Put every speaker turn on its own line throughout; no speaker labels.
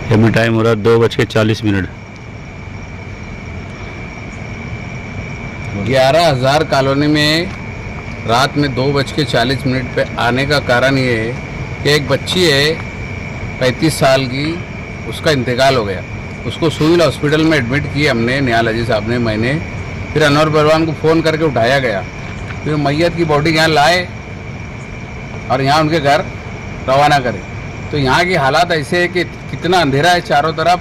अभी टाइम हो रहा है 2:40।
11,000 कॉलोनी में रात में 2:40 पे आने का कारण ये है कि एक बच्ची है 35 साल की, उसका इंतकाल हो गया। उसको सिविल हॉस्पिटल में एडमिट किए हमने, निहाल हाजी साहब ने, मैंने। फिर अनवर पहलवान को फ़ोन करके उठाया गया। फिर मैयत की बॉडी यहाँ लाए और यहाँ उनके घर रवाना करे। तो यहाँ की हालात ऐसे है कि कितना अंधेरा है चारों तरफ,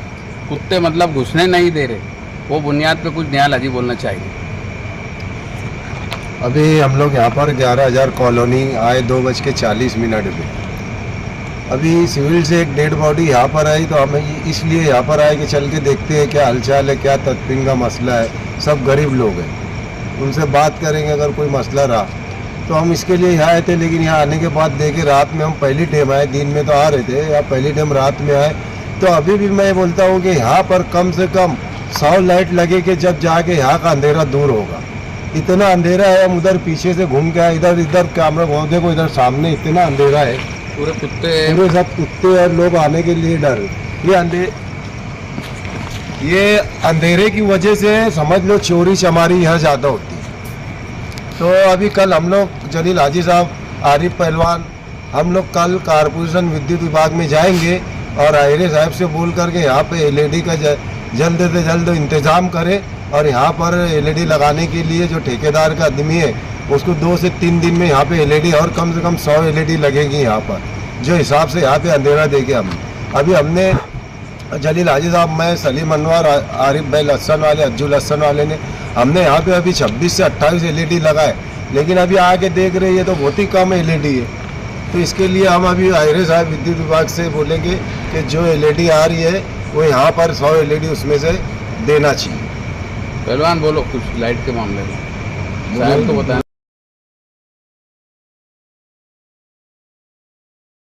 कुत्ते मतलब घुसने नहीं दे रहे। वो बुनियाद पे कुछ निहाल हाजी बोलना चाहिए।
अभी हम लोग यहाँ पर 11,000 कॉलोनी आए 2:40 पे। अभी सिविल से एक डेड बॉडी यहाँ पर आई, तो हम इसलिए यहाँ पर आए कि चल के देखते हैं क्या हालचाल है, क्या तदफीन का मसला है। सब गरीब लोग हैं, उनसे बात करेंगे अगर कोई मसला रहा तो। हम इसके लिए यहाँ आए थे, लेकिन यहाँ आने के बाद देखे रात में हम पहली टाइम आए, दिन में तो आ रहे थे, या पहली टाइम रात में आए। तो अभी भी मैं बोलता हूँ कि यहाँ पर कम से कम 100 लाइट लगे कि जब जाके यहाँ का अंधेरा दूर होगा। इतना अंधेरा है, हम उधर पीछे से घूम के आए, इधर इधर कैमरा बहुत देखो, इधर सामने इतना अंधेरा है,
पूरे कुत्ते
पूरे सब कुत्ते और लोग आने के लिए डर। ये अंधेरे की वजह से समझ लो चोरी चमारी यहाँ ज़्यादा होती है। तो अभी कल हम लोग जलील हाजी साहब, आरिफ पहलवान, हम लोग कल कारपोरेशन विद्युत विभाग में जाएंगे और आयरे साहब से बोल करके यहाँ पे LED का जल्द से जल्द इंतज़ाम करें। और यहाँ पर LED लगाने के लिए जो ठेकेदार का आदमी है उसको 2 से 3 दिन में यहाँ पे LED और कम से कम 100 LED लगेगी यहाँ पर, जो हिसाब से यहाँ पे अंधेरा देंगे हम। अभी हमने जलील हाजी साहब, मैं, सलीम अनवर, आरिफ भाई लहसन वाले, अज्जुल लहसन वाले ने, हमने यहाँ पे अभी 26 से 28 LED लगाए। लेकिन अभी आके देख रहे हैं तो बहुत ही कम LED है। तो इसके लिए हम अभी आयरे साहब विद्युत विभाग से बोलेंगे कि जो LED आ रही है वो यहाँ पर 100 LED उसमें से देना चाहिए।
पहलवान बोलो कुछ लाइट के मामले में, साहब को बताना।